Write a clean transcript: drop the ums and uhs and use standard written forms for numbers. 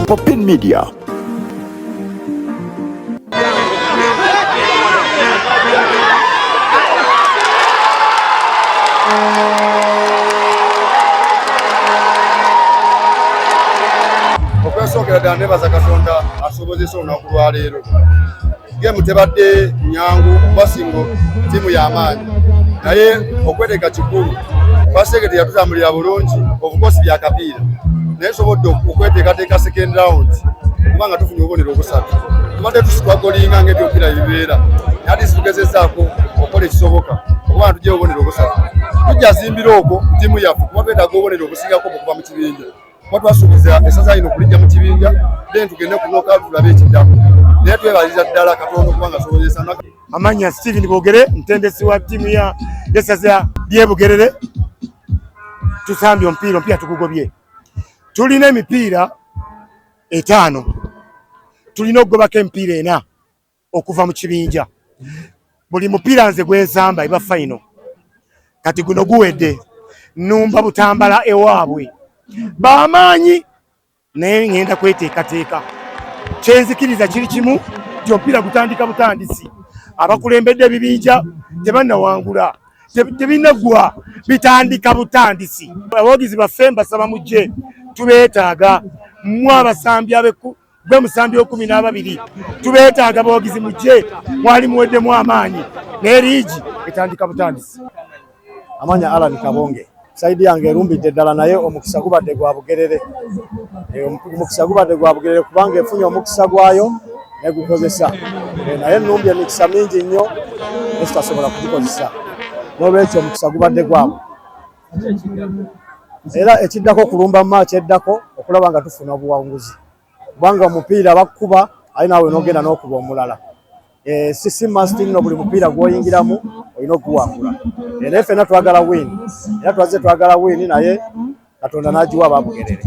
Popin Media. Okwesokera ddala nebaza Katonda asobozesa olunaku lwa leero. Gemu tebadde nyangu basingo tiimu y'amaanyi naye okweteeka kikulu Baseke yatutambulira bulungi obukosi bya kapiira naye sobodde okweteekateeka second round kubanga tufunye obubonero obusatu tubadde tusitwagolinga ng'ebyopiira bibeera naye tugezezaako okukola ekisoboka okubanga tujja obubonero obusatu tujazimbira okwo tiimu yaffe kuba twetaaga obubonero obusingako okuva mu kibinja kuba twasuubiza esaza lino okulijja mu kibinja then tugende ku knockout tulabe ekiddako naye twebaliza ddala Katonda kubanga asobozesa. Amanya Steven Bogere mtendesi wa timu ya Yesaza Bye Bugerere. Tusambye omupiira tugugobye. Tulina emipiira 5 tulina okugobako emipiira 4 okuva mu kibinja. Buli mupiira nze gwensamba eba final kati guno guwedde numba Butambala ewaabwe bamaanyi naye ngenda kweteekateeka kyenzikiriza kiri kimu nti omupiira gutandika butandisi abakulembedde ebibinja tebannawangula tebinagwa bitandika butandisi. Abawagizi baffe mbasaba mujje tubeetaaga mmwe abasambi gwe musambi 12 tubeetaaga abawagizi mujje mwali muweddemu amaanyi naye liigi etandika butandisi. Amanya Alan Kabonge saidi yange erumbidde ddala naye omukisa gubadde gwa Bugerere. Omukisa gubadde gwa Bugerere kubanga efunye omukisa gwayo negukozesa naye nnumbye emikisa mingi nnyo nesitasobola kugikozesa n'olwekyo omukisa gubadde gwabwe era ekiddako kulumba mu maaci eddako okulaba nga tufuna obuwanguzi kubanga omupiira bakkuba ali naawe n'ogenda n'okuba omulala. Si must no buli mupiira gwoyingiramu olina okuwangula naye ffenna twagala win era twazze twagala win naye Katonda n'agiwa Ababugerere.